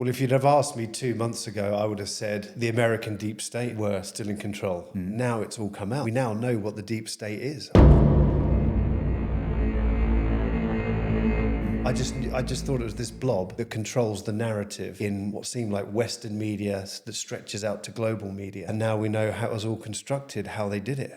Well, if you'd have asked me 2 months ago, I would have said the American deep state were still in control. Now it's all come out. We now know what the deep state is. I just thought it was this blob that controls the narrative in what seemed like Western media that stretches out to global media. And now we know how it was all constructed, how they did it.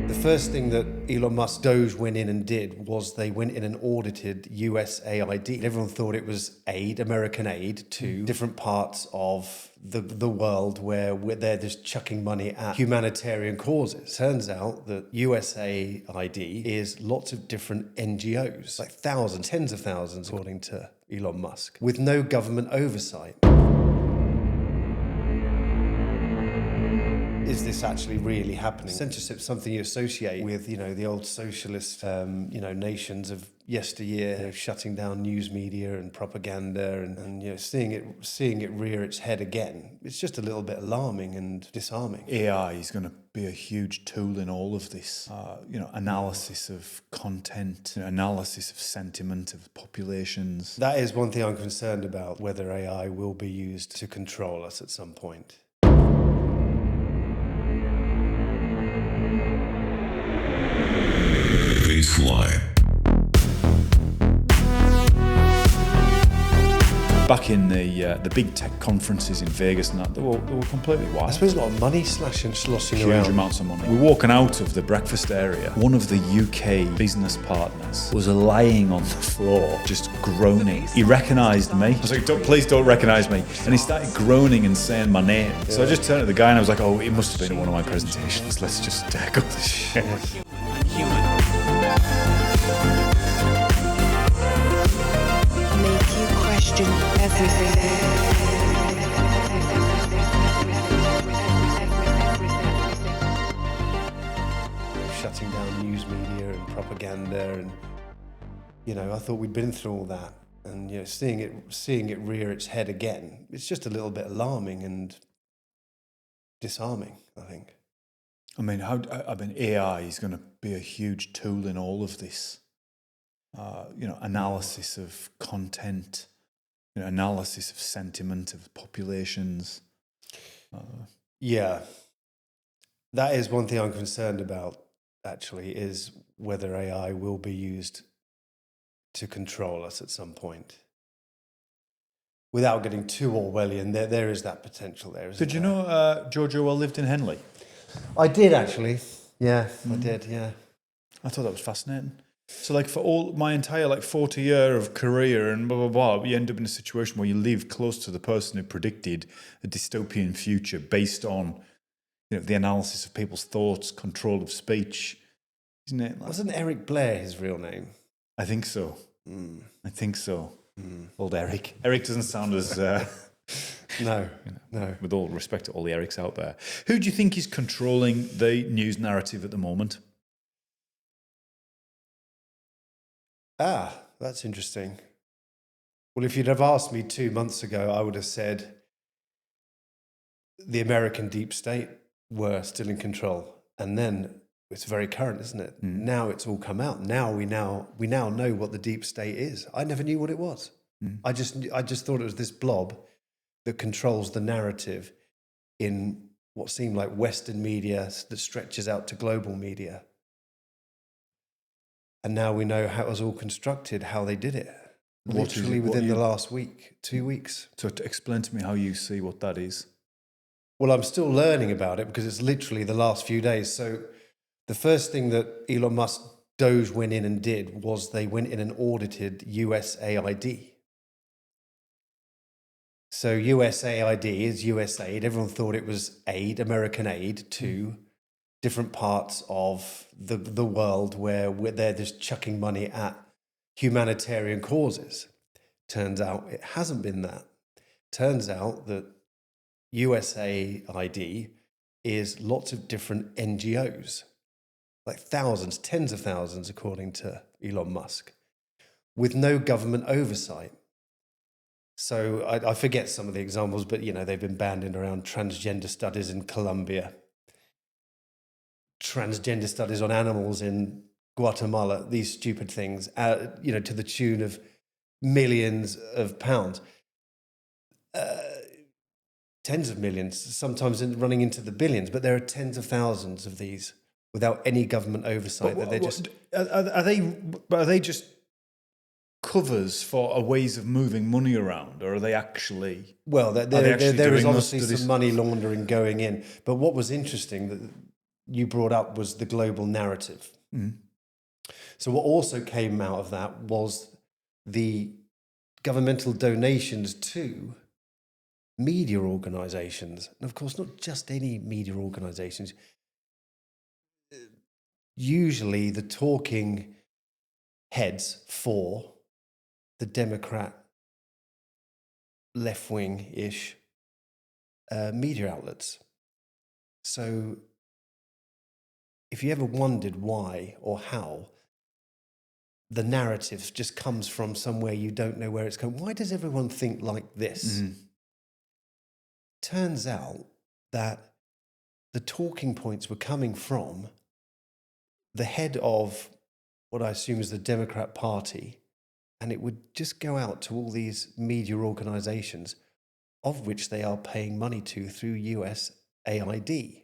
The first thing that Elon Musk Doge went in and did was they went in and audited USAID. Everyone thought it was aid, American aid, to different parts of the world where they're just chucking money at humanitarian causes. Turns out that USAID is lots of different NGOs, like thousands, tens of thousands, according to Elon Musk, with no government oversight. Is this actually really happening? Censorship is something you associate with, the old socialist, nations of yesteryear, shutting down news media and propaganda, and seeing it rear its head again. It's just a little bit alarming and disarming. AI is going to be a huge tool in all of this. Analysis of content, analysis of sentiment of populations. That is one thing I'm concerned about, whether AI will be used to control us at some point. Baseline. Back in the big tech conferences in Vegas and that, they were completely wild. I suppose a lot of money sloshing Huge around. amounts of money. We're walking out of the breakfast area. One of the UK business partners was lying on the floor, just groaning. He recognised me. I was like, please don't recognise me. And he started groaning and saying my name. So I just turned to the guy and I was like, oh, it must have been at one of my presentations. Let's just go this shit. Make you question everything. Shutting down news media and propaganda, and I thought we'd been through all that, and seeing it rear its head again, it's just a little bit alarming and disarming, I think. AI is going to be a huge tool in all of this. Analysis of content, analysis of sentiment of populations. Yeah, that is one thing I'm concerned about, actually, is whether AI will be used to control us at some point. Without getting too Orwellian, there is that potential there. Did you know George Orwell lived in Henley? I did, actually. Yeah, I did, yeah. I thought that was fascinating. So for all my entire 40 year of career and blah, blah, blah, you end up in a situation where you live close to the person who predicted a dystopian future based on the analysis of people's thoughts, control of speech. Isn't it? Wasn't Eric Blair his real name? I think so. I think so. Old Eric. Eric doesn't sound as... No. With all respect to all the Erics out there. Who do you think is controlling the news narrative at the moment? That's interesting. Well, if you'd have asked me 2 months ago, I would have said the American deep state were still in control. And then it's very current, isn't it? Now it's all come out. Now we now know what the deep state is. I never knew what it was. I just thought it was this blob that controls the narrative in what seemed like Western media that stretches out to global media. And now we know how it was all constructed, how they did it. Literally within the last week, 2 weeks. So to explain to me how you see what that is. Well, I'm still learning about it because it's literally the last few days. So the first thing that Elon Musk Doge went in and did was they went in and audited USAID. So USAID is USAID. Everyone thought it was aid, American aid, to different parts of the world where they're just chucking money at humanitarian causes. Turns out it hasn't been that. Turns out that USAID is lots of different NGOs, like thousands, tens of thousands, according to Elon Musk, with no government oversight. So I forget some of the examples, but they've been banned in around transgender studies in Colombia, transgender studies on animals in Guatemala, these stupid things, to the tune of millions of pounds, tens of millions, sometimes running into the billions. But there are tens of thousands of these without any government oversight. Are they just covers for ways of moving money around, or are they actually? Well, there is obviously some money laundering going in. But what was interesting that you brought up was the global narrative. Mm. So what also came out of that was the governmental donations to media organisations. And of course, not just any media organisations. Usually the talking heads for the Democrat left-wing-ish media outlets. So if you ever wondered why or how the narrative just comes from somewhere you don't know where it's coming, why does everyone think like this? Mm. Turns out that the talking points were coming from the head of what I assume is the Democrat Party, and it would just go out to all these media organizations, of which they are paying money to through USAID.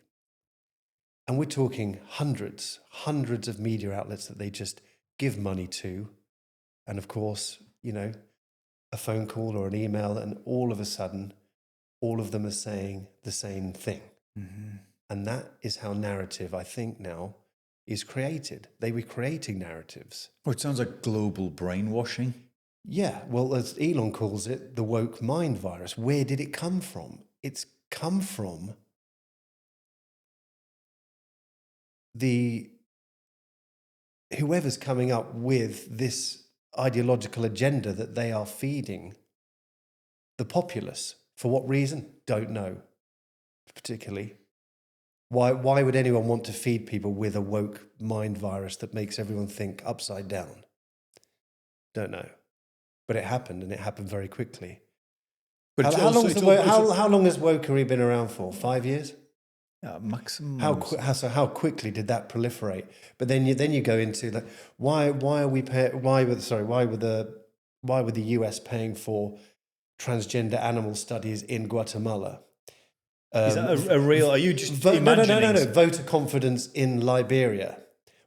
And we're talking hundreds of media outlets that they just give money to. And of course, a phone call or an email, and all of a sudden, all of them are saying the same thing. Mm-hmm. And that is how narrative, I think, now is created. They were creating narratives. Well, it sounds like global brainwashing. Yeah, well, as Elon calls it, the woke mind virus. Where did it come from? It's come from whoever's coming up with this ideological agenda that they are feeding the populace. For what reason? Don't know, particularly. Why would anyone want to feed people with a woke mind virus that makes everyone think upside down? Don't know. But it happened, and it happened very quickly. But how long has wokery been around for? 5 years? Yeah, maximum. How quickly did that proliferate? But then you go into that. Why were the US paying for transgender animal studies in Guatemala? Is that a real? Are you just imagining? No. Voter confidence in Liberia.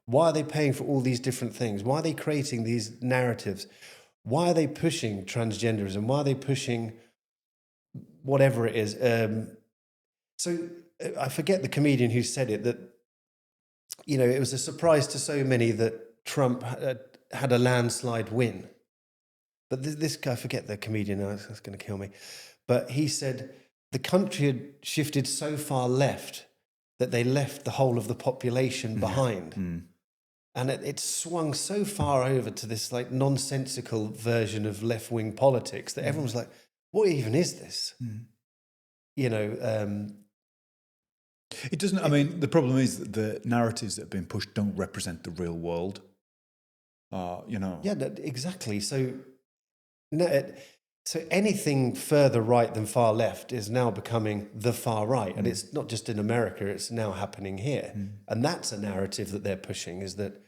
Why are they paying for all these different things? Why are they creating these narratives? Why are they pushing transgenderism? Why are they pushing whatever it is? So I forget the comedian who said it, that it was a surprise to so many that Trump had a landslide win. But this guy, I forget the comedian now, it's going to kill me. But he said the country had shifted so far left that they left the whole of the population behind. Mm. And it swung so far over to this nonsensical version of left-wing politics that everyone was like, what even is this? Mm. It doesn't, the problem is that the narratives that have been pushed don't represent the real world. Yeah, exactly. So anything further right than far left is now becoming the far right. And it's not just in America, it's now happening here. Mm. And that's a narrative that they're pushing, is that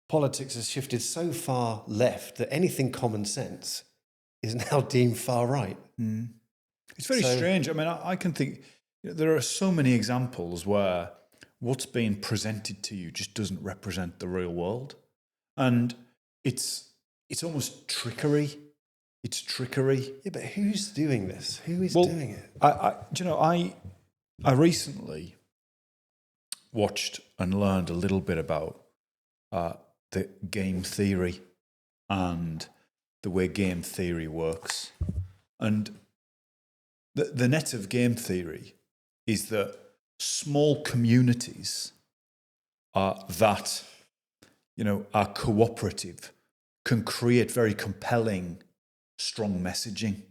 politics has shifted so far left that anything common sense is now deemed far right. Mm. It's very strange. I can think there are so many examples where what's being presented to you just doesn't represent the real world. And it's almost trickery. It's trickery. Yeah, but who's doing this? Who is doing it? I recently watched and learned a little bit about the game theory and the way game theory works. And the net of game theory is that small communities that are cooperative can create very compelling, strong messaging.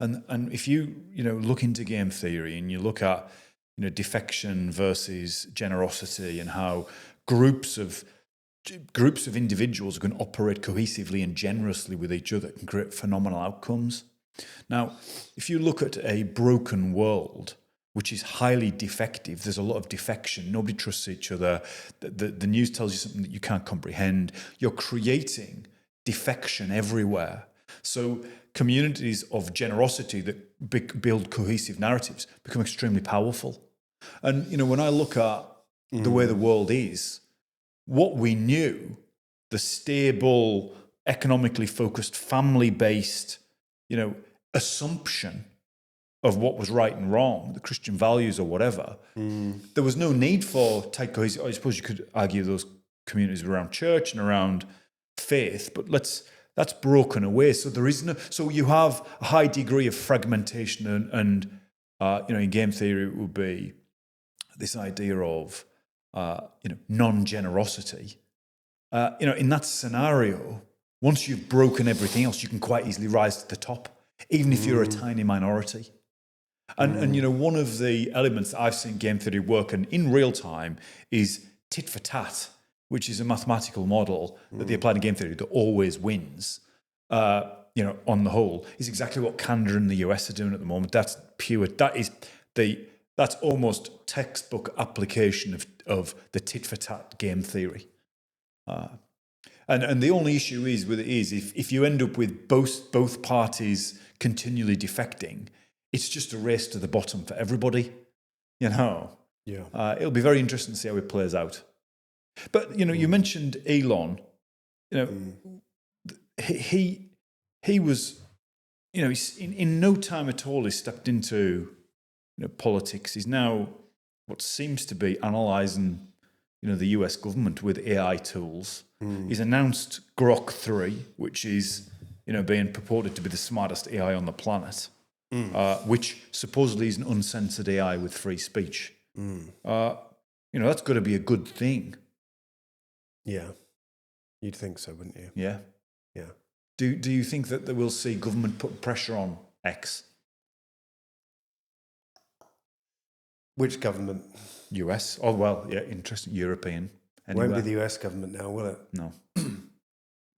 And if you look into game theory and you look at defection versus generosity and how groups of individuals can operate cohesively and generously with each other, can create phenomenal outcomes. Now, if you look at a broken world which is highly defective. There's a lot of defection. Nobody trusts each other. The news tells you something that you can't comprehend. You're creating defection everywhere. So communities of generosity that build cohesive narratives become extremely powerful. And, when I look at the way the world is, what we knew, the stable, economically focused, family-based, assumption of what was right and wrong, the Christian values or whatever, there was no need for tight cohesive. I suppose you could argue those communities around church and around faith, but that's broken away. So there is no. So you have a high degree of fragmentation, and in game theory it would be this idea of non-generosity. In that scenario, once you've broken everything else, you can quite easily rise to the top, even if you're a tiny minority. And one of the elements that I've seen game theory work in real time is tit for tat, which is a mathematical model that they apply in game theory that always wins. On the whole, is exactly what Canada and the US are doing at the moment. That's pure. That's almost textbook application of the tit for tat game theory. And the only issue is if you end up with both parties continually defecting, it's just a race to the bottom for everybody. Yeah. It'll be very interesting to see how it plays out. But you mentioned Elon. He was, he's in no time at all he stepped into politics. He's now what seems to be analysing the US government with AI tools. He's announced Grok 3, which is being purported to be the smartest AI on the planet, which supposedly is an uncensored AI with free speech. That's got to be a good thing. Yeah, you'd think so, wouldn't you? Yeah. Yeah. Do you think that we'll see government put pressure on X? Which government? US? Oh, well, yeah, interesting. European. Anywhere. Won't be the US government now, will it? No.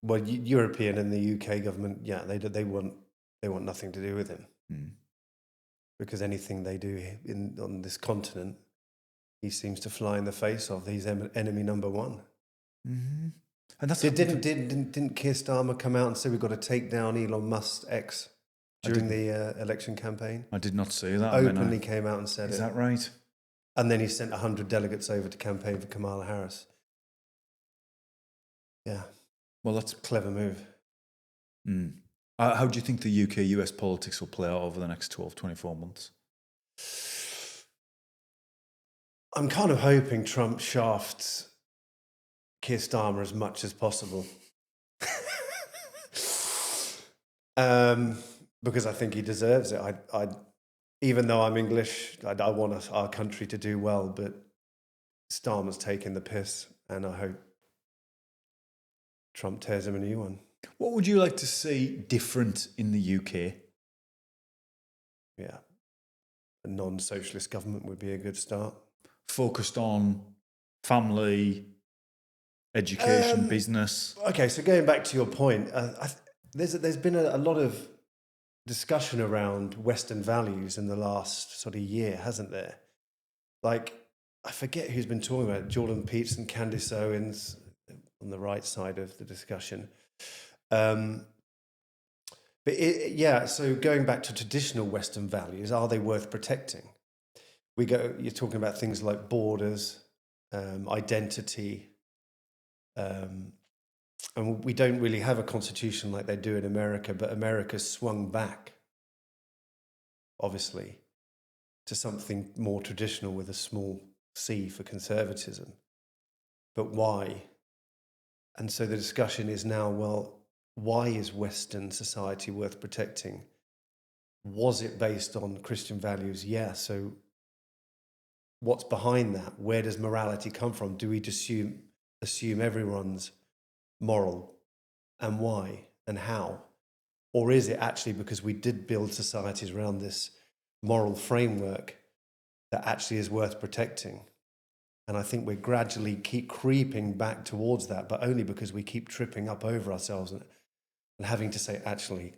Well, European and the UK government, yeah, they want nothing to do with him. Because anything they do on this continent, he seems to fly in the face of. He's enemy number one. Mm-hmm. And that's didn't Keir Starmer come out and say we've got to take down Elon Musk's ex during the election campaign? I did not see that. Openly came out and said it. Is that right? And then he sent 100 delegates over to campaign for Kamala Harris. Yeah. Well, that's a clever move. How do you think the UK-US politics will play out over the next 12, 24 months? I'm kind of hoping Trump shafts Keir Starmer as much as possible. Because I think he deserves it. I even though I'm English, I want our country to do well, but Starmer's taking the piss, and I hope Trump tears him a new one. What would you like to see different in the UK? Yeah. A non-socialist government would be a good start. Focused on family, education, business. Okay, so going back to your point, there's been a lot of discussion around Western values in the last sort of year, hasn't there? Like, I forget who's been talking about it, Jordan Peterson, Candace Owens, on the right side of the discussion. So going back to traditional Western values, are they worth protecting? You're talking about things like borders, identity, and we don't really have a constitution like they do in America, but America's swung back, obviously, to something more traditional with a small c for conservatism. But why? And so the discussion is now, well, why is Western society worth protecting? Was it based on Christian values? Yeah. So what's behind that? Where does morality come from? Do we just assume everyone's moral, and why and how? Or is it actually because we did build societies around this moral framework that actually is worth protecting? And I think we gradually keep creeping back towards that, but only because we keep tripping up over ourselves and having to say, actually,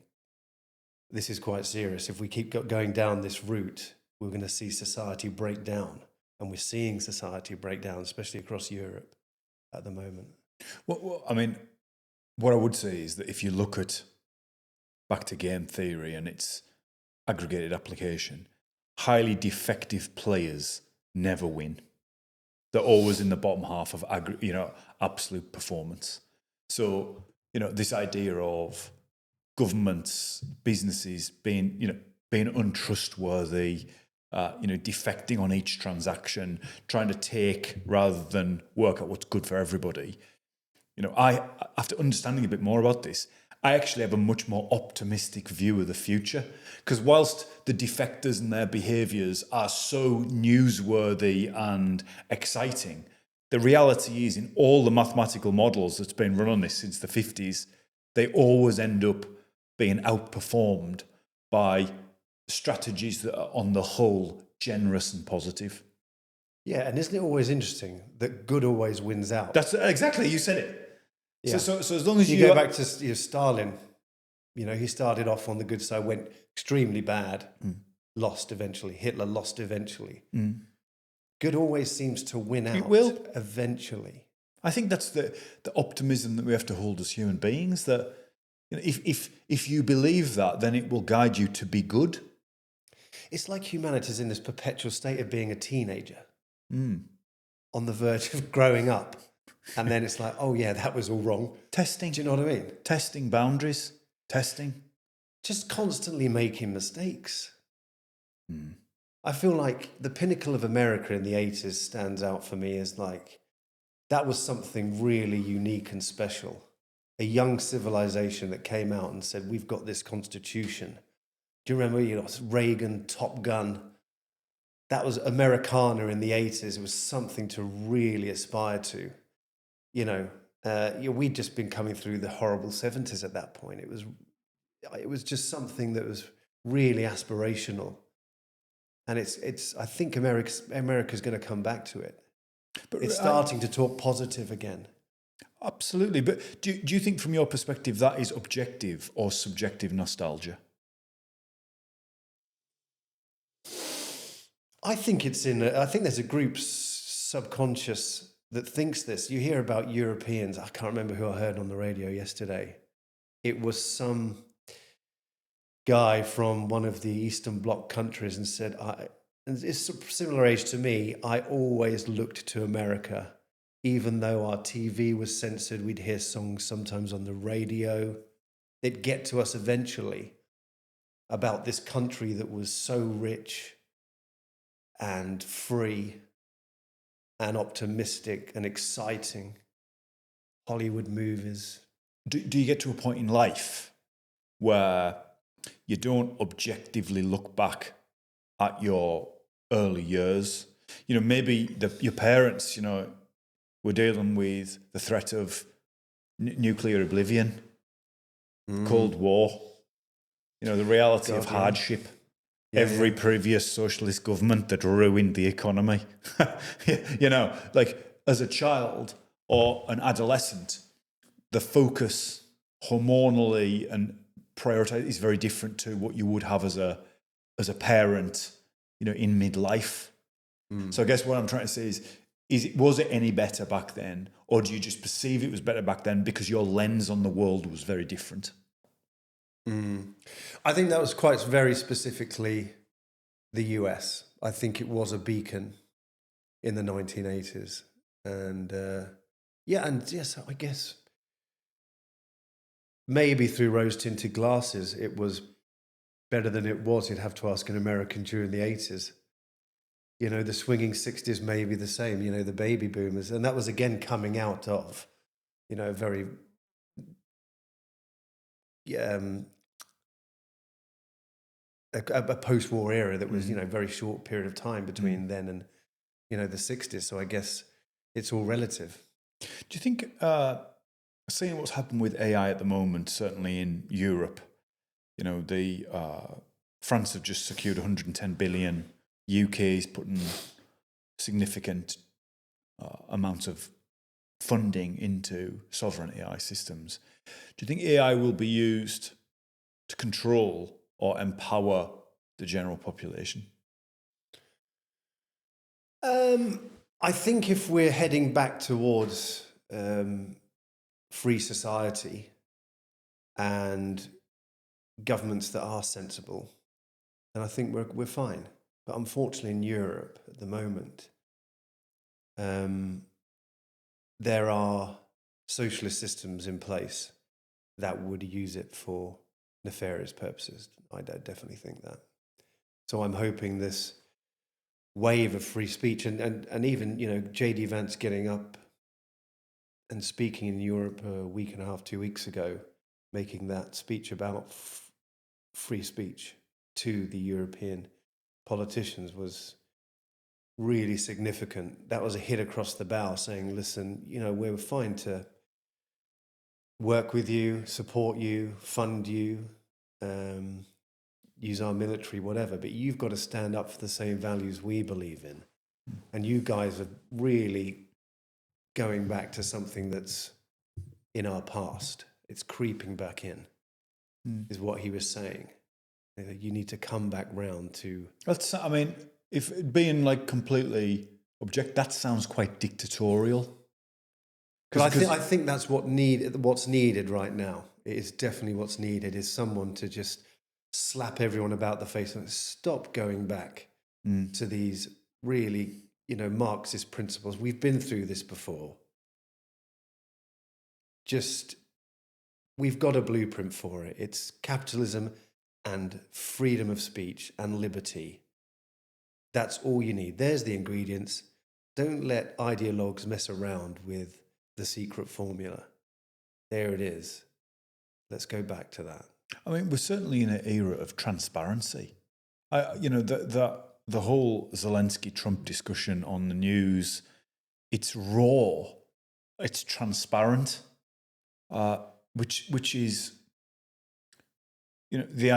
this is quite serious. If we keep going down this route, we're going to see society break down. And we're seeing society break down, especially across Europe at the moment. Well, I mean, what I would say is that if you look at back to game theory and its aggregated application, highly defective players never win. They're always in the bottom half of absolute performance. So, this idea of governments, businesses being untrustworthy, defecting on each transaction, trying to take rather than work out what's good for everybody. I, after understanding a bit more about this, I actually have a much more optimistic view of the future, because whilst the defectors and their behaviours are so newsworthy and exciting, the reality is in all the mathematical models that's been run on this since the 50s, they always end up being outperformed by strategies that are on the whole generous and positive. Yeah, and isn't it always interesting that good always wins out? That's exactly, you said it. Yeah. So as long as you go back to Stalin, he started off on the good side, went extremely bad, lost eventually. Hitler lost eventually. Good always seems to win out. It will eventually. I think that's the optimism that we have to hold as human beings. That if you believe that, then it will guide you to be good. It's like humanity's in this perpetual state of being a teenager, on the verge of growing up. And then it's like, oh yeah, that was all wrong. Testing. Do you know what I mean? Testing boundaries. Testing. Just constantly making mistakes. I feel like the pinnacle of America in the 80s stands out for me as like, that was something really unique and special. A young civilization that came out and said, we've got this constitution. Do you remember, Reagan, Top Gun? That was Americana in the 80s. It was something to really aspire to. We'd just been coming through the horrible 70s at that point. It was just something that was really aspirational. And I think America's going to come back to it. But it's starting to talk positive again. Absolutely. But do you think from your perspective that is objective or subjective nostalgia? I think I think there's a group subconscious that thinks this. You hear about Europeans. I can't remember who I heard on the radio yesterday. It was some guy from one of the Eastern Bloc countries and said, and it's a similar age to me, I always looked to America. Even though our TV was censored, we'd hear songs sometimes on the radio. They'd get to us eventually about this country that was so rich and free and optimistic and exciting. Hollywood movies. Do you get to a point in life where you don't objectively look back at your early years? Maybe your parents, were dealing with the threat of nuclear oblivion, Cold War, the reality of hardship. Every previous socialist government that ruined the economy. Like as a child or an adolescent, the focus hormonally and prioritize is very different to what you would have as a parent, in midlife. So I guess what I'm trying to say is was it any better back then, or do you just perceive it was better back then because your lens on the world was very different? I think that was quite very specifically the US. I think it was a beacon in the 1980s. And yes, I guess maybe through rose-tinted glasses, it was better than it was. You'd have to ask an American during the 80s. The swinging 60s may be the same, the baby boomers. And that was again coming out of, a very... a post-war era that was, very short period of time between then and, the 60s. So I guess it's all relative. Do you think, seeing what's happened with AI at the moment, certainly in Europe, France have just secured 110 billion. UK is putting significant amounts of funding into sovereign AI systems. Do you think AI will be used to control or empower the general population? I think if we're heading back towards free society and governments that are sensible, then I think we're fine. But unfortunately, in Europe at the moment, there are socialist systems in place that would use it for nefarious purposes. I definitely think that. So I'm hoping this wave of free speech and even, J.D. Vance getting up and speaking in Europe a week and a half, 2 weeks ago, making that speech about free speech to the European politicians was really significant. That was a hit across the bow saying, listen, we're fine to work with you, support you, fund you, use our military, whatever, but you've got to stand up for the same values we believe in. And you guys are really going back to something that's in our past. It's creeping back in, is what he was saying. You need to come back round to... if being completely object, that sounds quite dictatorial. Because I think that's what's needed right now. It is definitely what's needed, is someone to just slap everyone about the face and stop going back to these really, Marxist principles. We've been through this before. We've got a blueprint for it. It's capitalism and freedom of speech and liberty. That's all you need. There's the ingredients. Don't let ideologues mess around with the secret formula. There it is. Let's go back to that. We're certainly in an era of transparency. The whole Zelensky-Trump discussion on the news, it's raw, it's transparent, which is, the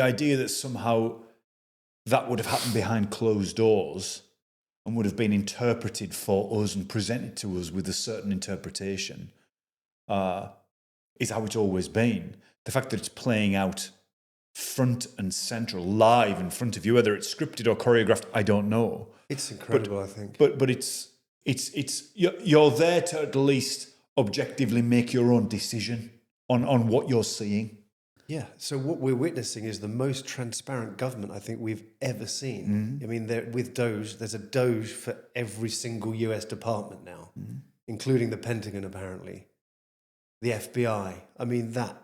idea that somehow that would have happened behind closed doors and would have been interpreted for us and presented to us with a certain interpretation is how it's always been. The fact that it's playing out front and central, live in front of you, whether it's scripted or choreographed, I don't know. It's incredible, I think. But it's you're there to at least objectively make your own decision on what you're seeing. Yeah, so what we're witnessing is the most transparent government I think we've ever seen. With Doge, there's a Doge for every single US department now, including the Pentagon, apparently. The FBI. That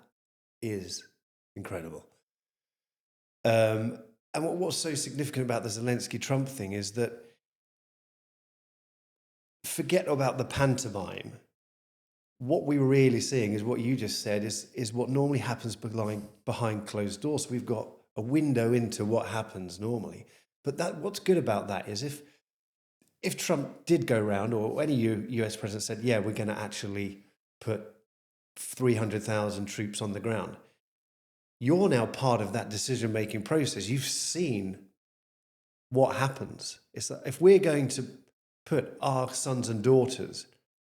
is incredible. And what's so significant about the Zelensky-Trump thing is that, forget about the pantomime. What we're really seeing is what you just said is what normally happens behind closed doors. So we've got a window into what happens normally. But what's good about that is if Trump did go around, or any US president said, yeah, we're going to actually put 300,000 troops on the ground, you're now part of that decision-making process. You've seen what happens. It's that if we're going to put our sons and daughters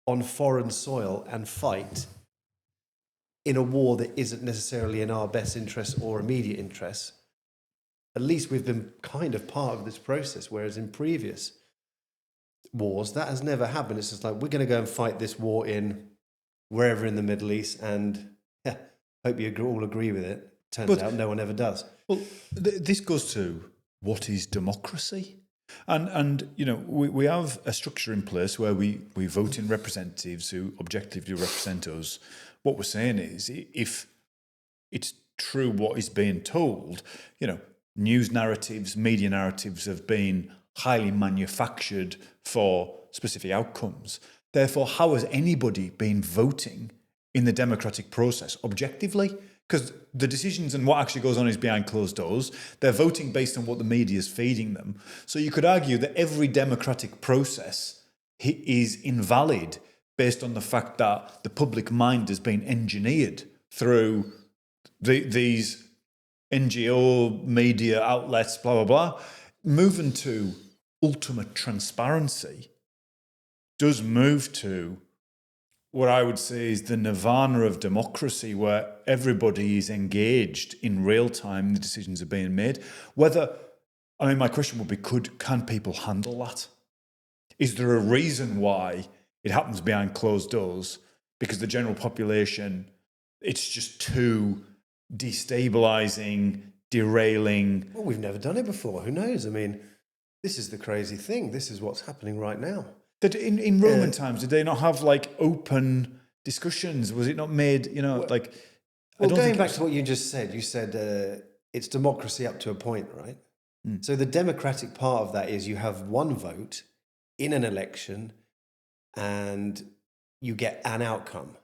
on foreign soil and fight in a war that isn't necessarily in our best interest or immediate interests, at least we've been kind of part of this process, whereas in previous wars, that has never happened. It's just like, we're going to go and fight this war in wherever in the Middle East, and hope you all agree with it. Turns out no one ever does. Well, this goes to what is democracy? And we have a structure in place where we vote in representatives who objectively represent us. What we're saying is, if it's true what is being told, news narratives, media narratives have been highly manufactured for specific outcomes. Therefore, how has anybody been voting in the democratic process objectively? Because the decisions and what actually goes on is behind closed doors. They're voting based on what the media is feeding them. So you could argue that every democratic process is invalid based on the fact that the public mind has been engineered through these NGO media outlets, blah, blah, blah. Moving to ultimate transparency does move to what I would say is the nirvana of democracy, where everybody is engaged in real time, the decisions are being made. Whether I mean, my question would be, can people handle that? Is there a reason why it happens behind closed doors? Because the general population, it's just too destabilizing, derailing. Well, we've never done it before. Who knows? I mean, this is the crazy thing. This is what's happening right now. That in Roman times, did they not have like open discussions? Was it not made, like... Well, going back to what you just said, you said it's democracy up to a point, right? So the democratic part of that is you have one vote in an election and you get an outcome.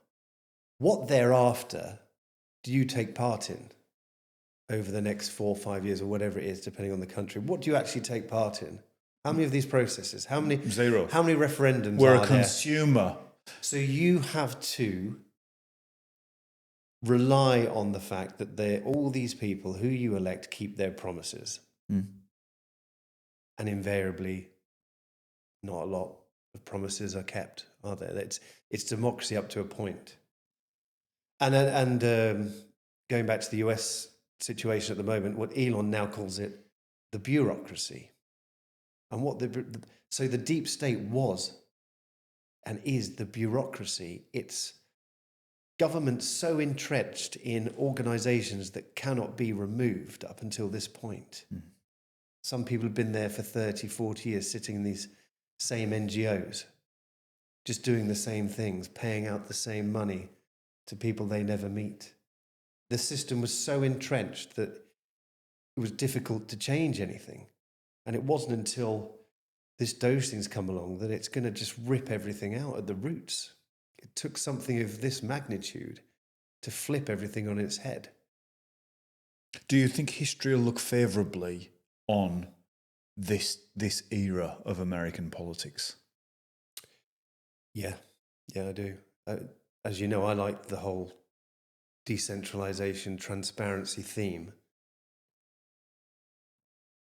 What thereafter do you take part in over the next 4 or 5 years or whatever it is, depending on the country? What do you actually take part in? How many of these processes? How many? Zero. How many referendums We're are a consumer. there? So you have to rely on the fact that all these people who you elect keep their promises. And invariably, not a lot of promises are kept, are there? It's democracy up to a point. And going back to the US situation at the moment, what Elon now calls it, the bureaucracy. And so the deep state was and is the bureaucracy. It's government so entrenched in organizations that cannot be removed up until this point. Some people have been there for 30, 40 years, sitting in these same NGOs, just doing the same things, paying out the same money to people they never meet. The system was so entrenched that it was difficult to change anything. And it wasn't until this Doge thing's come along that it's going to just rip everything out at the roots. It took something of this magnitude to flip everything on its head. Do you think history will look favourably on this era of American politics? Yeah, I do. As you know, I like the whole decentralization, transparency theme.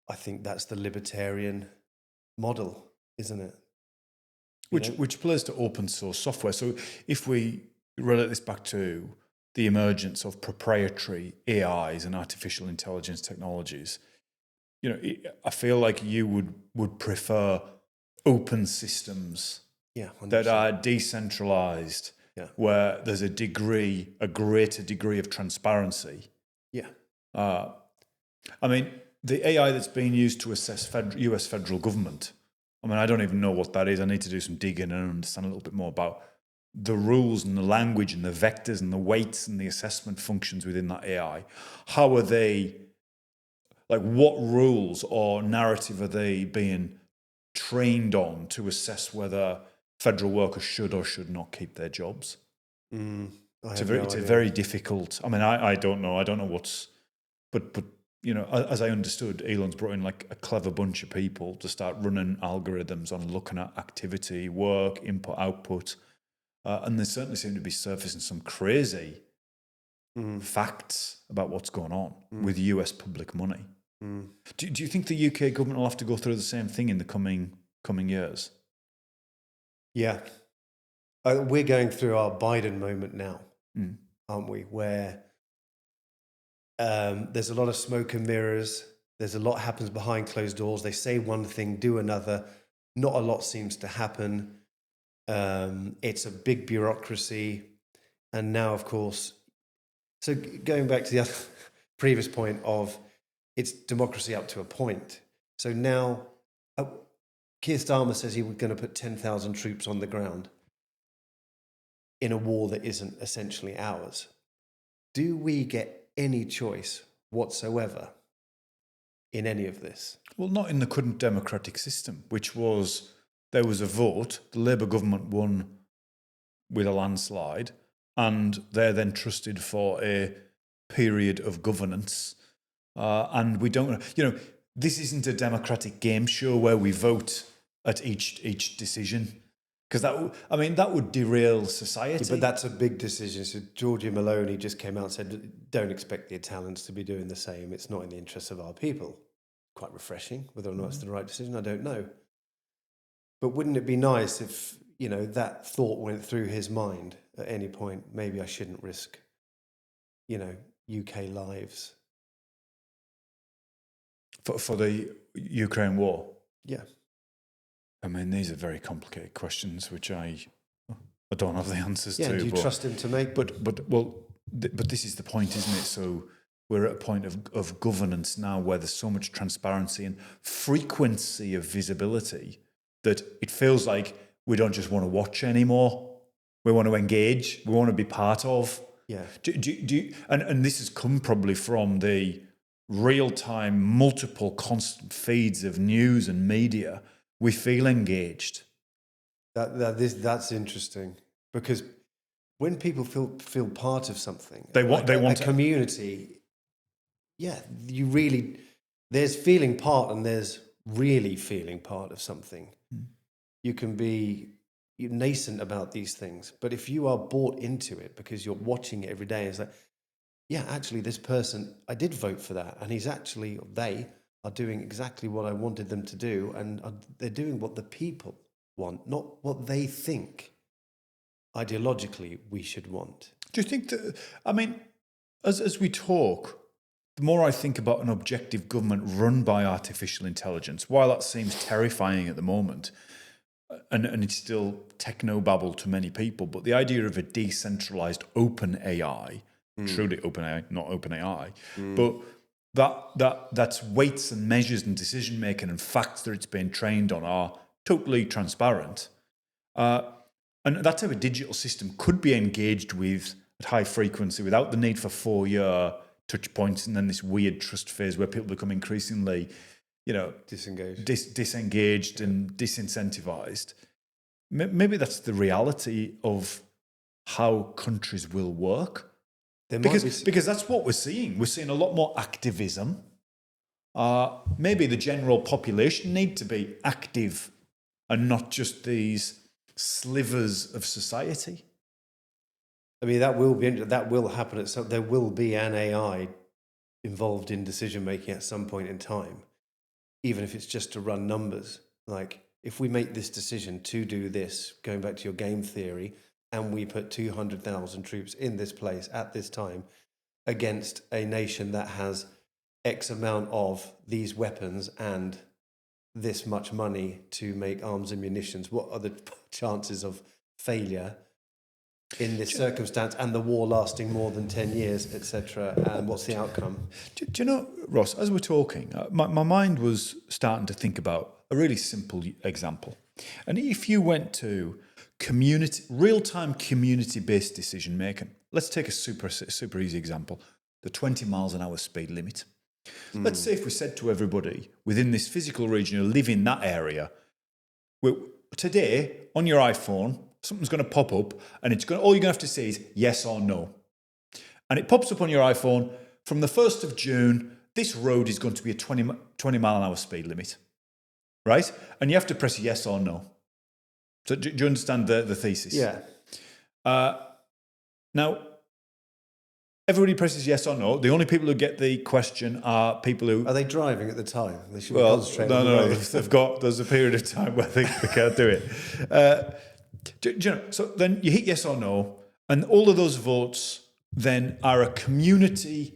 I think that's the libertarian model, isn't it? Which plays to open source software. So if we relate this back to the emergence of proprietary AIs and artificial intelligence technologies, I feel like you would prefer open systems that are decentralized, where there's a greater degree of transparency. Yeah. I mean, the AI that's being used to assess US federal government, I mean, I don't even know what that is. I need to do some digging and understand a little bit more about the rules and the language and the vectors and the weights and the assessment functions within that AI. How are they, like, what rules or narrative are they being trained on to assess whether federal workers should or should not keep their jobs? It's a very difficult. I mean, I don't know. I don't know what's, but as I understood, Elon's brought in like a clever bunch of people to start running algorithms on looking at activity, work, input, output, and they certainly seem to be surfacing some crazy facts about what's going on with US public money. Do you think the UK government will have to go through the same thing in the coming years? Yeah. We're going through our Biden moment now, aren't we? Where there's a lot of smoke and mirrors. There's a lot happens behind closed doors. They say one thing, do another. Not a lot seems to happen. It's a big bureaucracy. And now, of course, so going back to the other previous point of it's democracy up to a point. So now Keir Starmer says he was going to put 10,000 troops on the ground in a war that isn't essentially ours. Do we get any choice whatsoever in any of this? Well, not in the current democratic system, which was, there was a vote, the Labour government won with a landslide, and they're then trusted for a period of governance. And we don't, this isn't a democratic game show where we vote at each decision. Because that would derail society. Yeah, but that's a big decision. So Giorgia Meloni just came out and said, don't expect the Italians to be doing the same. It's not in the interests of our people. Quite refreshing. Whether or not it's the right decision, I don't know. But wouldn't it be nice if, that thought went through his mind at any point? Maybe I shouldn't risk, UK lives. for the Ukraine war? Yeah. I mean, these are very complicated questions, which I don't have the answers Yeah, to. do you trust him to make? But this is the point, isn't it? So we're at a point of governance now where there's so much transparency and frequency of visibility that it feels like we don't just want to watch anymore. We want to engage. We want to be part of. Yeah. And this has come probably from the real-time, multiple constant feeds of news and media. We feel engaged. That's interesting, because when people feel part of something, They want a community. Yeah, there's feeling part and there's really feeling part of something. You can be nascent about these things, but if you are bought into it because you're watching it every day, it's like, yeah, actually this person, I did vote for that, and they are doing exactly what I wanted them to do, and they're doing what the people want, not what they think ideologically we should want. Do you think that, I mean, as we talk, the more I think about an objective government run by artificial intelligence, while that seems terrifying at the moment, and it's still techno-babble to many people, but the idea of a decentralized open AI, truly open AI, not open AI, but that's weights and measures and decision making and facts that it's been trained on are totally transparent. And that type of digital system could be engaged with at high frequency without the need for 4-year touch points and then this weird trust phase where people become increasingly, disengaged and disincentivized. Maybe that's the reality of how countries will work. Because that's what we're seeing. We're seeing a lot more activism. Maybe the general population need to be active and not just these slivers of society. I mean, that will happen there will be an AI involved in decision making at some point in time, even if it's just to run numbers. Like, if we make this decision to do this, going back to your game theory, and we put 200,000 troops in this place at this time against a nation that has X amount of these weapons and this much money to make arms and munitions, what are the chances of failure in this circumstance, and the war lasting more than 10 years, etc., and what's the outcome? Do you know, Ross, as we're talking, my mind was starting to think about a really simple example. And if you went to real-time community-based decision making, let's take a super easy example, the 20 miles an hour speed limit. Let's say if we said to everybody within this physical region who live in that area, today on your iPhone, something's going to pop up, and all you're going to have to say is yes or no. And it pops up on your iPhone, from the 1st of June, this road is going to be a 20 mile an hour speed limit, right? And you have to press yes or no. So do you understand the thesis? Yeah. Now, everybody presses yes or no. The only people who get the question are people who... Are they driving at the time? They should concentrate on the road. There's a period of time where they can't do it. So then you hit yes or no, and all of those votes then are a community,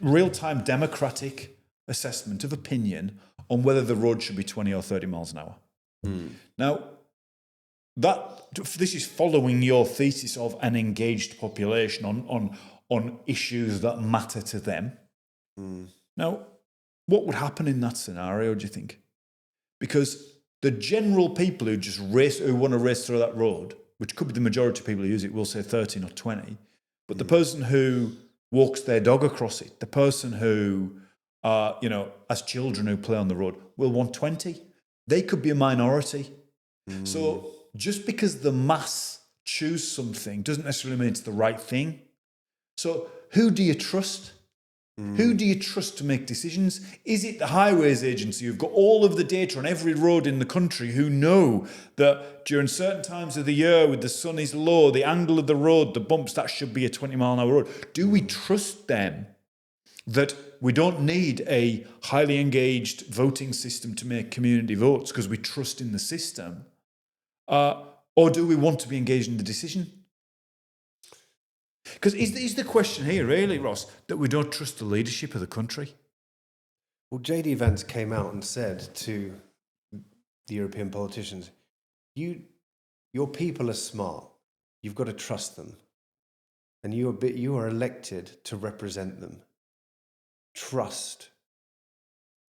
real-time democratic assessment of opinion on whether the road should be 20 or 30 miles an hour. Now, this is following your thesis of an engaged population on issues that matter to them. Now, what would happen in that scenario, do you think? Because the general people who want to race through that road, which could be the majority of people who use it, will say 30, not 20. But the person who walks their dog across it, the person who, as children who play on the road, will want 20. They could be a minority. So just because the mass choose something doesn't necessarily mean it's the right thing. So who do you trust? Who do you trust to make decisions? Is it the Highways Agency who've got all of the data on every road in the country, who know that during certain times of the year, with the sun is low, the angle of the road, the bumps, that should be a 20 mile an hour road? Do we trust them that we don't need a highly engaged voting system to make community votes because we trust in the system? Or do we want to be engaged in the decision? Because is the question here really, Ross, that we don't trust the leadership of the country? Well, JD Vance came out and said to the European politicians, your people are smart. You've got to trust them. And you are elected to represent them. Trust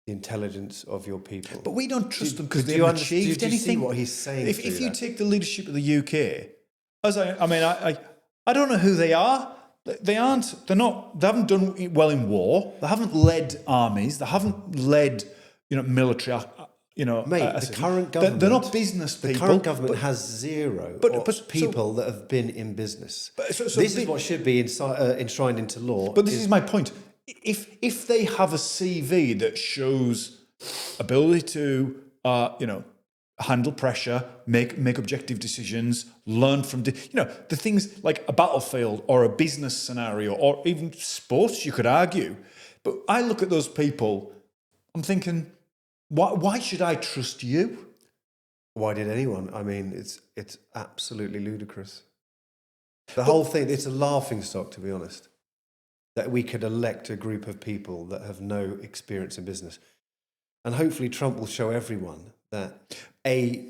the intelligence of your people. But we don't trust them because they haven't achieved anything. Do you see what he's saying? If you take the leadership of the UK, I don't know who they are. They haven't done well in war. They haven't led armies. They haven't led, military. Mate, the current government, they're not business people. The current government has zero people that have been in business. This is what should be enshrined into law. But this is my point. If they have a CV that shows ability to, handle pressure, make objective decisions, learn from, the things like a battlefield or a business scenario or even sports, you could argue. But I look at those people, I'm thinking, why should I trust you? Why did anyone? I mean, it's absolutely ludicrous. The whole thing, it's a laughing stock, to be honest, that we could elect a group of people that have no experience in business. And hopefully Trump will show everyone that a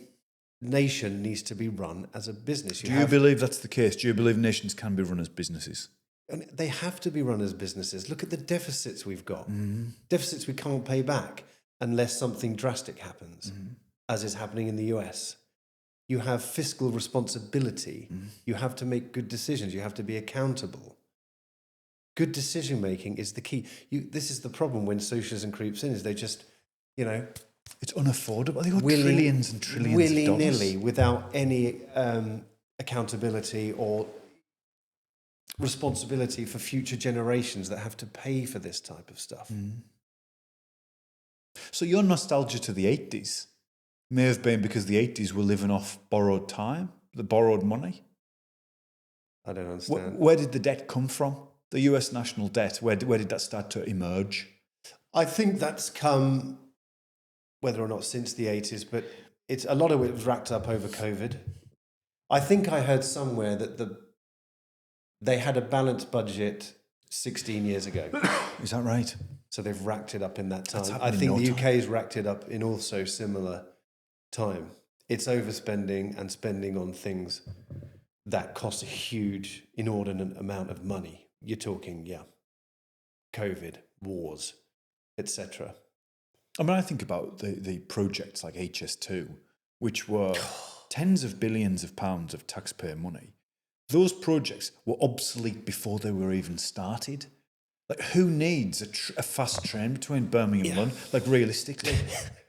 nation needs to be run as a business. Do you believe that's the case? Do you believe nations can be run as businesses? And they have to be run as businesses. Look at the deficits we've got. Deficits we can't pay back unless something drastic happens, as is happening in the US. You have fiscal responsibility. You have to make good decisions. You have to be accountable. Good decision making is the key. This is the problem when socialism creeps in, is they just, it's unaffordable. They got trillions and trillions willy-nilly, of dollars. without any accountability or responsibility for future generations that have to pay for this type of stuff. So your nostalgia to the 80s may have been because the 80s were living off borrowed time, the borrowed money. I don't understand. Where did the debt come from? The US national debt, where did that start to emerge? I think that's come, whether or not since the 80s, but a lot of it was racked up over COVID. I think I heard somewhere that they had a balanced budget 16 years ago. Is that right? So they've racked it up in that time. That's I think in the no UK has racked it up in also similar time. It's overspending and spending on things that cost a huge, inordinate amount of money. You're talking, COVID, wars, etc. I think about the projects like HS2, which were tens of billions of pounds of taxpayer money. Those projects were obsolete before they were even started. Like, who needs a fast train between Birmingham and London? Like, realistically,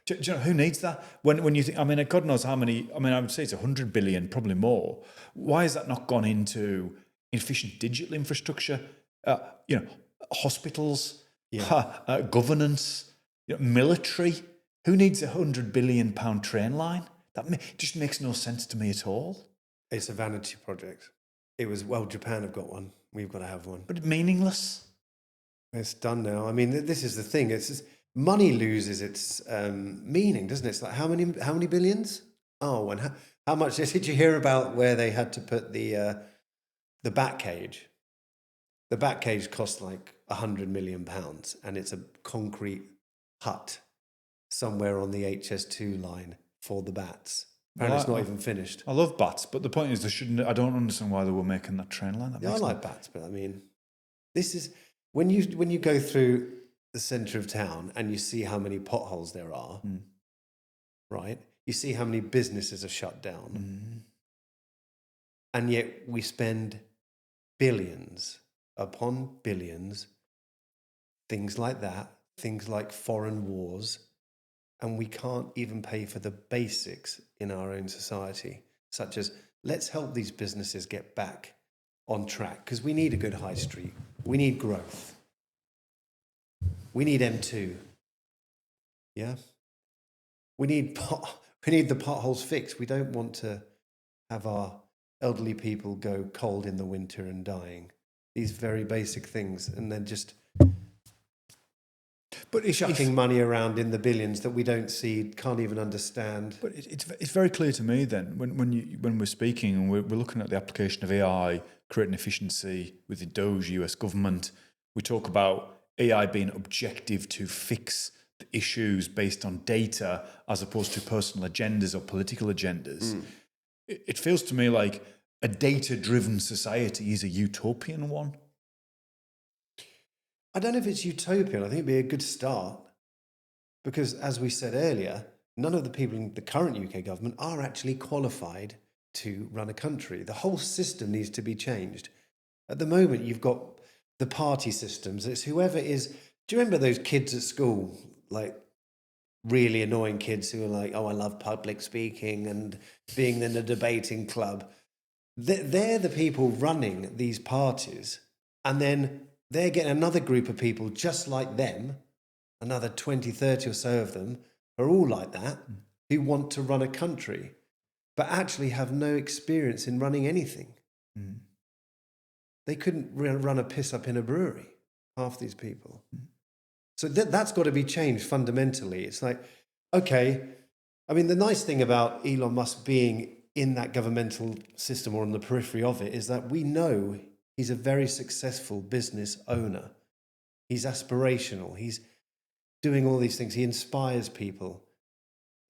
do you know who needs that? When you think, God knows how many. I would say it's 100 billion, probably more. Why has that not gone into efficient digital infrastructure? Hospitals, governance, military. Who needs £100 billion train line? That just makes no sense to me at all. It's a vanity project. It was, Japan have got one. We've got to have one. But it's meaningless. It's done now. This is the thing. It's just, money loses its meaning, doesn't it? It's like, how many billions? Oh, and how much? Did you hear about where they had to put the bat cage? The bat cage cost like £100 million, and it's a concrete hut somewhere on the HS2 line for the bats. And it's not even finished. I love bats, but the point is, I don't understand why they were making that train line. I like bats, but this is when you go through the centre of town and you see how many potholes there are, right? You see how many businesses are shut down, and yet we spend billions upon billions, things like that, things like foreign wars. And we can't even pay for the basics in our own society, such as let's help these businesses get back on track, because we need a good high street. We need growth. We need M2. Yeah? We need the potholes fixed. We don't want to have our elderly people go cold in the winter and dying. These very basic things, and then just chucking money around in the billions that we don't see, can't even understand. But it's very clear to me then when we're speaking and we're looking at the application of AI, creating efficiency with the Doge US government. We talk about AI being objective to fix issues based on data as opposed to personal agendas or political agendas. It feels to me like a data-driven society is a utopian one. I don't know if it's utopian. I think it'd be a good start because, as we said earlier, none of the people in the current UK government are actually qualified to run a country. The whole system needs to be changed. At the moment, you've got the party systems. It's whoever is... Do you remember those kids at school, like really annoying kids who are like, oh, I love public speaking and being in a debating club? They're the people running these parties, and then they're getting another group of people just like them, another 20, 30 or so of them, are all like that, who want to run a country, but actually have no experience in running anything. They couldn't run a piss up in a brewery, half these people. So that's got to be changed fundamentally. It's like, okay, I mean, the nice thing about Elon Musk being in that governmental system or on the periphery of it is that we know he's a very successful business owner. He's aspirational. He's doing all these things. He inspires people.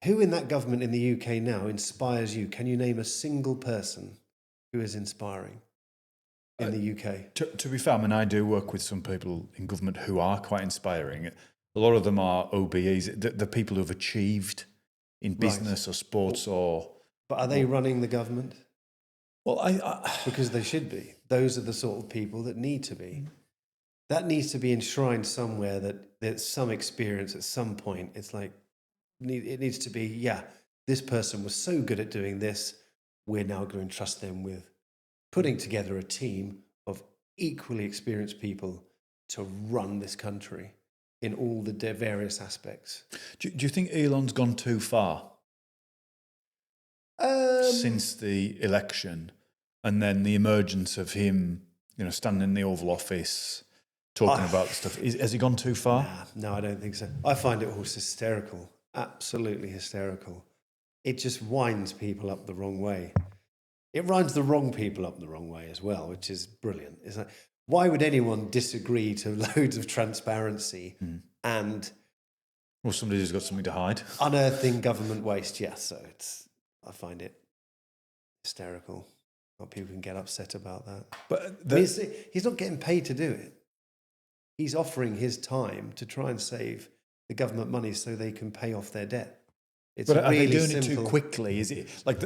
Who in that government in the UK now inspires you? Can you name a single person who is inspiring in the UK? To be fair, I mean, I do work with some people in government who are quite inspiring. A lot of them are OBEs, the people who have achieved in business or sports or... But are they running the government? Well, because they should be. Those are the sort of people that need to be. That needs to be enshrined somewhere, that there's some experience at some point. It's like, it needs to be, yeah, this person was so good at doing this, we're now going to trust them with putting together a team of equally experienced people to run this country in all the various aspects. Do you think Elon's gone too far? Since the election and then the emergence of him, standing in the Oval Office, talking about stuff. Has he gone too far? No, I don't think so. I find it all hysterical, absolutely hysterical. It just winds people up the wrong way. It winds the wrong people up the wrong way as well, which is brilliant. It's like, why would anyone disagree to loads of transparency and... Well, somebody who's got something to hide. Unearthing government waste, yes. So I find it hysterical. What people can get upset about that. But he's not getting paid to do it. He's offering his time to try and save the government money so they can pay off their debt. It's but are really they doing simple. it too quickly? Is it like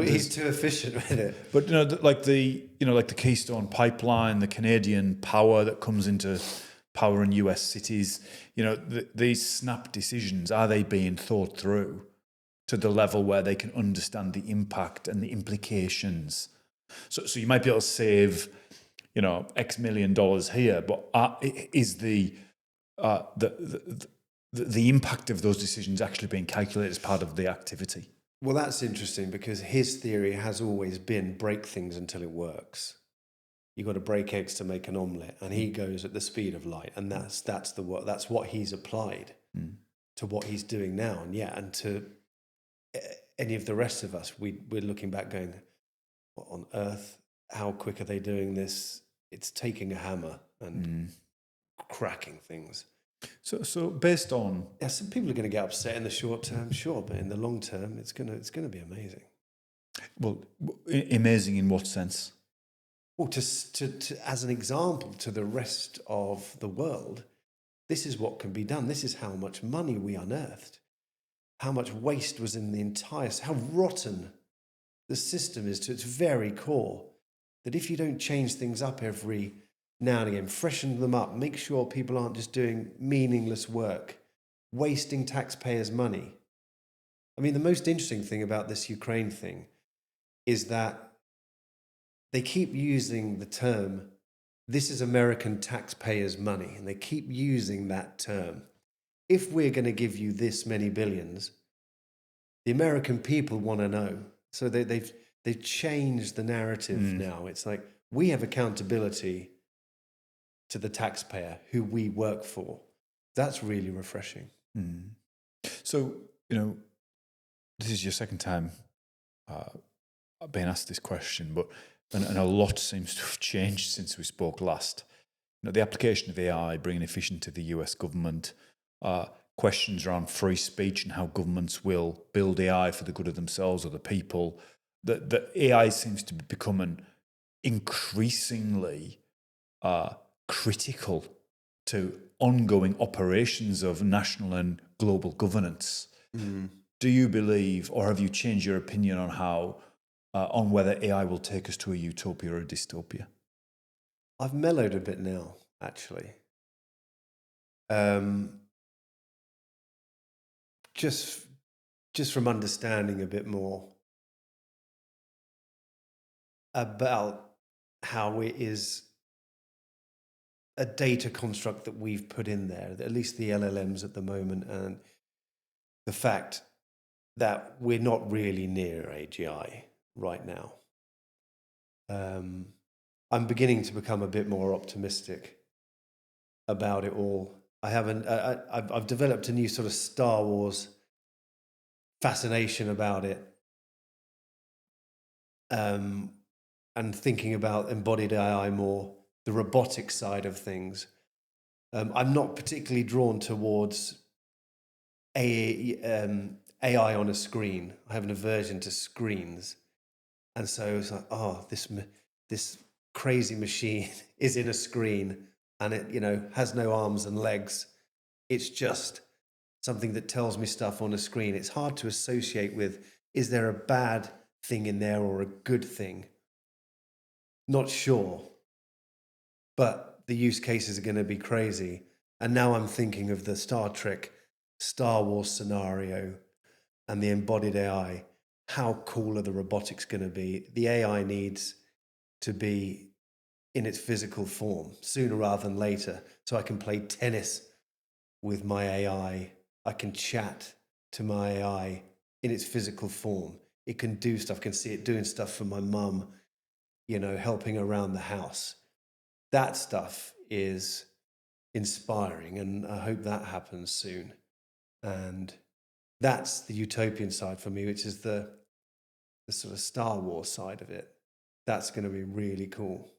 he's too efficient with it. But like the Keystone Pipeline, the Canadian power that comes into power in US cities. These snap decisions, are they being thought through to the level where they can understand the impact and the implications? So you might be able to save, X million dollars here, but is the impact of those decisions actually being calculated as part of the activity? Well, that's interesting because his theory has always been break things until it works. You've got to break eggs to make an omelette, and he goes at the speed of light, and that's what he's applied to what he's doing now, and to any of the rest of us. We're looking back, going, "What on earth? How quick are they doing this?" It's taking a hammer and cracking things. So based on... Yeah, some people are going to get upset in the short term, sure, but in the long term, it's going to be amazing. Well, amazing in what sense? Well, to as an example to the rest of the world, this is what can be done. This is how much money we unearthed, how much waste was in the entire... how rotten the system is to its very core, that if you don't change things up every... now and again, freshen them up, make sure people aren't just doing meaningless work, wasting taxpayers' money. I mean, the most interesting thing about this Ukraine thing is that they keep using the term, this is American taxpayers' money, and they keep using that term. If we're going to give you this many billions, the American people want to know. So they've changed the narrative now. It's like, we have accountability to the taxpayer who we work for. That's really refreshing. So, this is your second time being asked this question, but and a lot seems to have changed since we spoke last. The application of AI bringing efficiency to the US government, questions around free speech and how governments will build AI for the good of themselves or the people, that AI seems to be becoming increasingly critical to ongoing operations of national and global governance. Do you believe, or have you changed your opinion on how, on whether AI will take us to a utopia or a dystopia? I've mellowed a bit now, actually. Just from understanding a bit more about how it is a data construct that we've put in there, at least the LLMs at the moment, and the fact that we're not really near AGI right now. I'm beginning to become a bit more optimistic about it all. I've developed a new sort of Star Wars fascination about it, and thinking about embodied AI more, the robotic side of things. I'm not particularly drawn towards AI on a screen. I have an aversion to screens, and so it's like, oh, this crazy machine is in a screen, and it has no arms and legs. It's just something that tells me stuff on a screen. It's hard to associate with, is there a bad thing in there or a good thing? Not sure. But the use cases are going to be crazy. And now I'm thinking of the Star Trek, Star Wars scenario and the embodied AI. How cool are the robotics going to be? The AI needs to be in its physical form sooner rather than later, so I can play tennis with my AI. I can chat to my AI in its physical form. It can do stuff. I can see it doing stuff for my mum, helping around the house. That stuff is inspiring, and I hope that happens soon. And that's the utopian side for me, which is the sort of Star Wars side of it. That's going to be really cool.